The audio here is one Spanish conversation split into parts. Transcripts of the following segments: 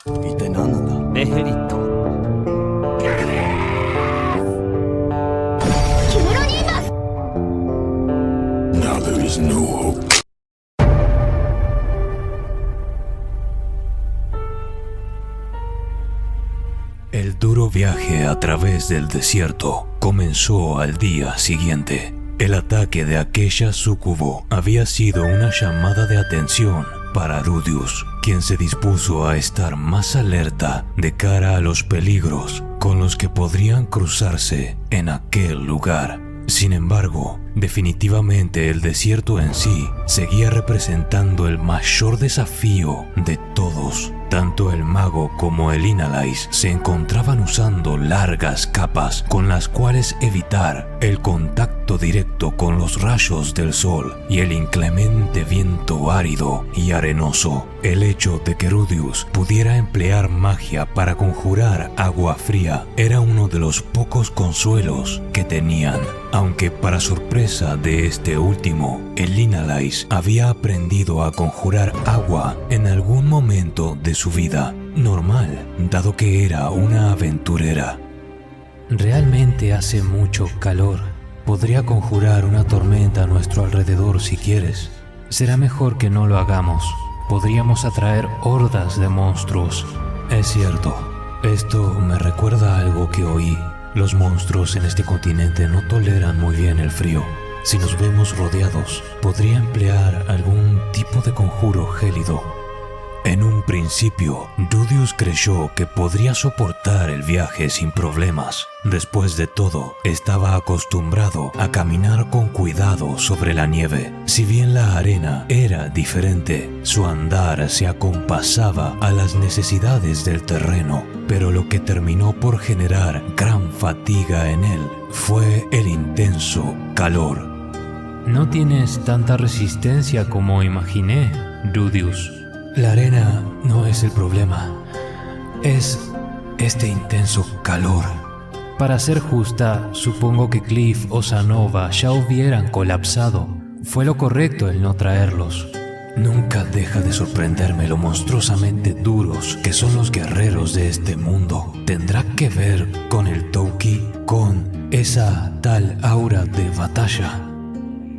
一体何なんだ。メヘリット。キメロニーマス Now there is no hope. El duro viaje a través del desierto comenzó al día siguiente. El ataque de aquella súcubo había sido una llamada de atención para Rudius, quien se dispuso a estar más alerta de cara a los peligros con los que podrían cruzarse en aquel lugar. Sin embargo, definitivamente el desierto en sí seguía representando el mayor desafío de todos. Tanto el mago como el Inalais se encontraban usando largas capas con las cuales evitar el contacto directo con los rayos del sol y el inclemente viento árido y arenoso. El hecho de que Rudius pudiera emplear magia para conjurar agua fría era uno de los pocos consuelos que tenían, aunque para sorpresa de este último, el Inalais había aprendido a conjurar agua en algún momento de su vida normal, dado que era una aventurera. Realmente hace mucho calor. Podría conjurar una tormenta a nuestro alrededor si quieres. Será mejor que no lo hagamos. Podríamos atraer hordas de monstruos. Es cierto. Esto me recuerda a algo que oí. Los monstruos en este continente no toleran muy bien el frío. Si nos vemos rodeados, podría emplear algún tipo de conjuro gélido. En un principio, Rudius creyó que podría soportar el viaje sin problemas. Después de todo, estaba acostumbrado a caminar con cuidado sobre la nieve. Si bien la arena era diferente, su andar se acompasaba a las necesidades del terreno. Pero lo que terminó por generar gran fatiga en él fue el intenso calor. No tienes tanta resistencia como imaginé, Rudius. La arena no es el problema, es este intenso calor. Para ser justa, supongo que Cliff o Sanova ya hubieran colapsado. Fue lo correcto el no traerlos. Nunca deja de sorprenderme lo monstruosamente duros que son los guerreros de este mundo. ¿Tendrá que ver con el Touki, con esa tal aura de batalla?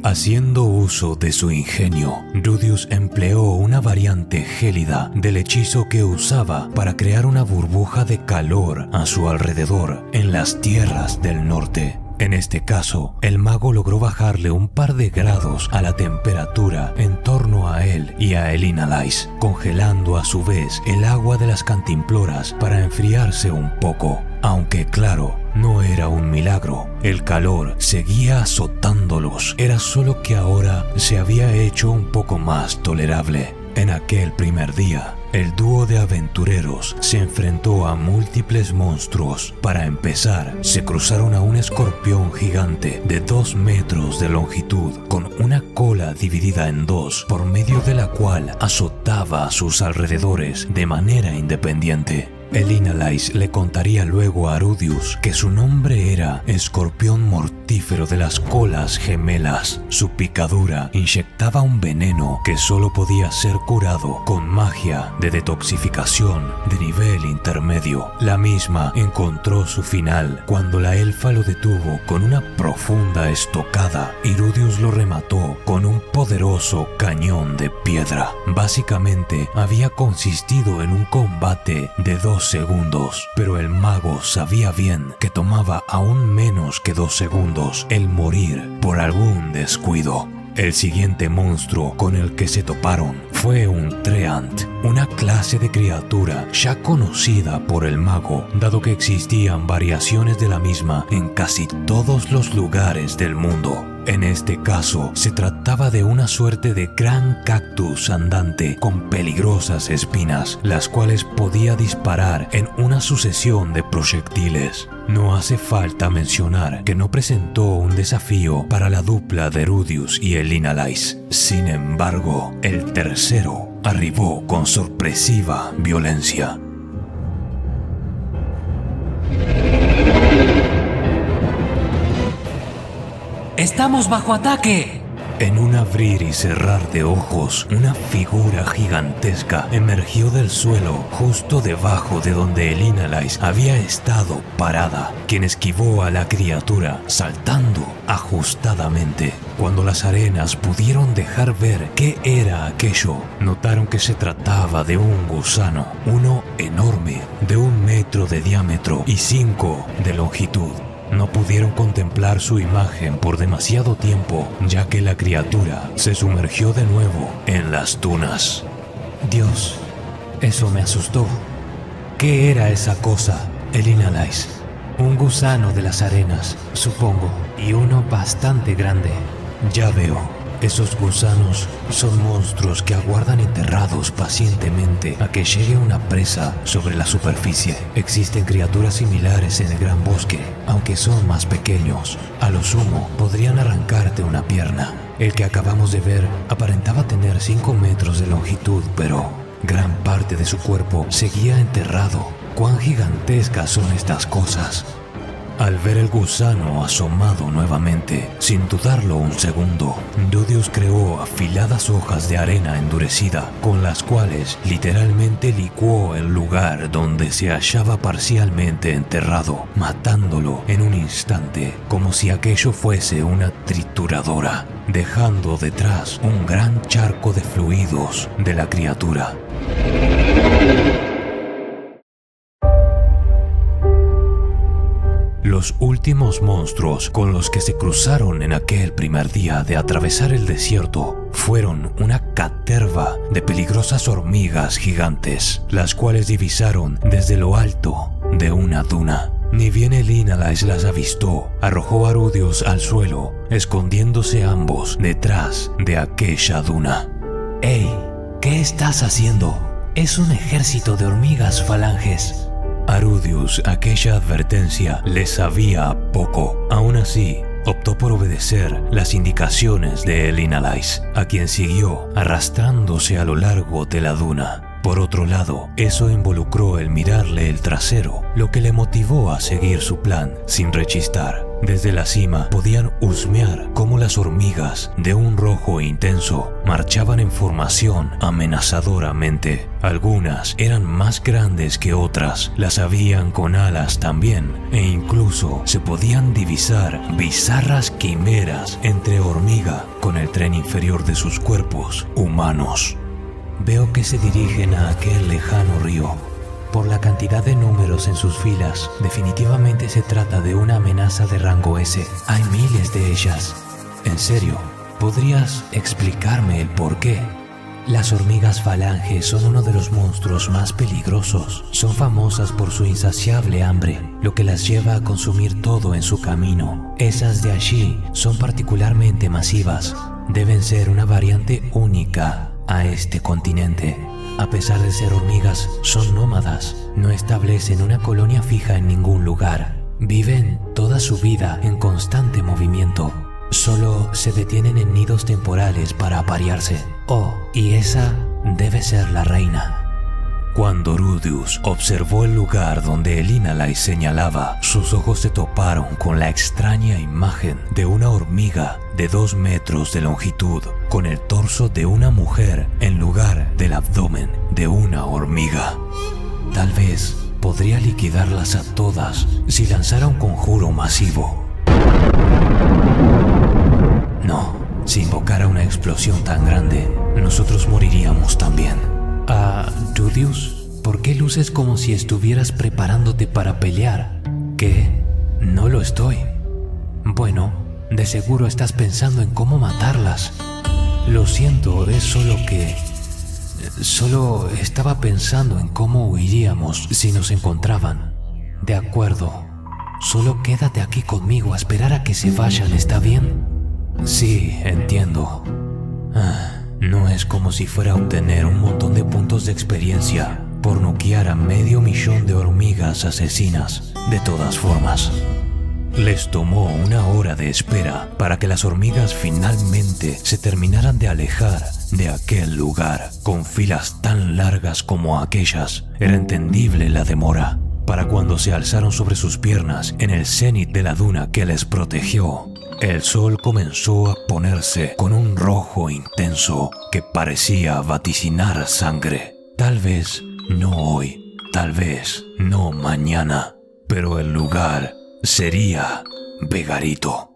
Haciendo uso de su ingenio, Rudius empleó una variante gélida del hechizo que usaba para crear una burbuja de calor a su alrededor en las tierras del norte. En este caso, el mago logró bajarle un par de grados a la temperatura en torno a él y a el Inalais, congelando a su vez el agua de las cantimploras para enfriarse un poco. Aunque claro, no era un milagro, el calor seguía azotándolos, era solo que ahora se había hecho un poco más tolerable. En aquel primer día, el dúo de aventureros se enfrentó a múltiples monstruos. Para empezar, se cruzaron a un escorpión gigante de 2 metros de longitud, con una cola dividida en dos, por medio de la cual azotaba a sus alrededores de manera independiente. El Inalais le contaría luego a Rudius que su nombre era Escorpión Mortífero de las Colas Gemelas. Su picadura inyectaba un veneno que solo podía ser curado con magia de detoxificación de nivel intermedio. La misma encontró su final cuando la elfa lo detuvo con una profunda estocada y Rudius lo remató con un poderoso cañón de piedra. Básicamente había consistido en un combate de 2 segundos, pero el mago sabía bien que tomaba aún menos que 2 segundos el morir por algún descuido. El siguiente monstruo con el que se toparon fue un Treant, una clase de criatura ya conocida por el mago, dado que existían variaciones de la misma en casi todos los lugares del mundo. En este caso, se trataba de una suerte de gran cactus andante con peligrosas espinas, las cuales podía disparar en una sucesión de proyectiles. No hace falta mencionar que no presentó un desafío para la dupla de Rudius y el Inalais. Sin embargo, el tercero arribó con sorpresiva violencia. ¡Estamos bajo ataque! En un abrir y cerrar de ojos, una figura gigantesca emergió del suelo justo debajo de donde el Inalais había estado parada, quien esquivó a la criatura, saltando ajustadamente. Cuando las arenas pudieron dejar ver qué era aquello, notaron que se trataba de un gusano, uno enorme, de 1 metro de diámetro y 5 de longitud. No pudieron contemplar su imagen por demasiado tiempo, ya que la criatura se sumergió de nuevo en las dunas. Dios, eso me asustó. ¿Qué era esa cosa? El Inalais. Un gusano de las arenas, supongo, y uno bastante grande. Ya veo. Esos gusanos son monstruos que aguardan enterrados pacientemente a que llegue una presa sobre la superficie. Existen criaturas similares en el gran bosque, aunque son más pequeños. A lo sumo, podrían arrancarte una pierna. El que acabamos de ver aparentaba tener 5 metros de longitud, pero gran parte de su cuerpo seguía enterrado. ¿Cuán gigantescas son estas cosas? Al ver el gusano asomado nuevamente, sin dudarlo un segundo, Rudius creó afiladas hojas de arena endurecida, con las cuales literalmente licuó el lugar donde se hallaba parcialmente enterrado, matándolo en un instante, como si aquello fuese una trituradora, dejando detrás un gran charco de fluidos de la criatura. Los últimos monstruos con los que se cruzaron en aquel primer día de atravesar el desierto fueron una caterva de peligrosas hormigas gigantes, las cuales divisaron desde lo alto de una duna. Ni bien el Inalais las avistó, arrojó a Rudius al suelo, escondiéndose ambos detrás de aquella duna. ¡Ey! ¿Qué estás haciendo? Es un ejército de hormigas falanges. A Rudius aquella advertencia le sabía a poco. Aún así, optó por obedecer las indicaciones de el Inalais, a quien siguió arrastrándose a lo largo de la duna. Por otro lado, eso involucró el mirarle el trasero, lo que le motivó a seguir su plan sin rechistar. Desde la cima podían husmear cómo las hormigas, de un rojo intenso, marchaban en formación amenazadoramente. Algunas eran más grandes que otras, las habían con alas también, e incluso se podían divisar bizarras quimeras entre hormiga con el tren inferior de sus cuerpos humanos. Veo que se dirigen a aquel lejano río. Por la cantidad de números en sus filas, definitivamente se trata de una amenaza de rango S. Hay miles de ellas. En serio, ¿podrías explicarme el por qué? Las hormigas falanges son uno de los monstruos más peligrosos. Son famosas por su insaciable hambre, lo que las lleva a consumir todo en su camino. Esas de allí son particularmente masivas. Deben ser una variante única a este continente. A pesar de ser hormigas, son nómadas. No establecen una colonia fija en ningún lugar. Viven toda su vida en constante movimiento. Solo se detienen en nidos temporales para aparearse. Oh, y esa debe ser la reina. Cuando Rudius observó el lugar donde el Inalais señalaba, sus ojos se toparon con la extraña imagen de una hormiga de 2 metros de longitud, con el torso de una mujer en lugar del abdomen de una hormiga. Tal vez podría liquidarlas a todas si lanzara un conjuro masivo. No, si invocara una explosión tan grande, nosotros moriríamos también. Rudius, ¿por qué luces como si estuvieras preparándote para pelear? ¿Qué? No lo estoy. Bueno, de seguro estás pensando en cómo matarlas. Lo siento, es solo que... Solo estaba pensando en cómo huiríamos si nos encontraban. De acuerdo. Solo quédate aquí conmigo a esperar a que se vayan, ¿está bien? Sí, entiendo. No es como si fuera a obtener un montón de puntos de experiencia por noquear a 500.000 de hormigas asesinas. De todas formas, les tomó 1 hora de espera para que las hormigas finalmente se terminaran de alejar de aquel lugar. Con filas tan largas como aquellas, era entendible la demora. Para cuando se alzaron sobre sus piernas en el cenit de la duna que les protegió, El sol comenzó a ponerse con un rojo intenso que parecía vaticinar sangre. Tal vez no hoy, tal vez no mañana, pero el lugar sería Vegarito.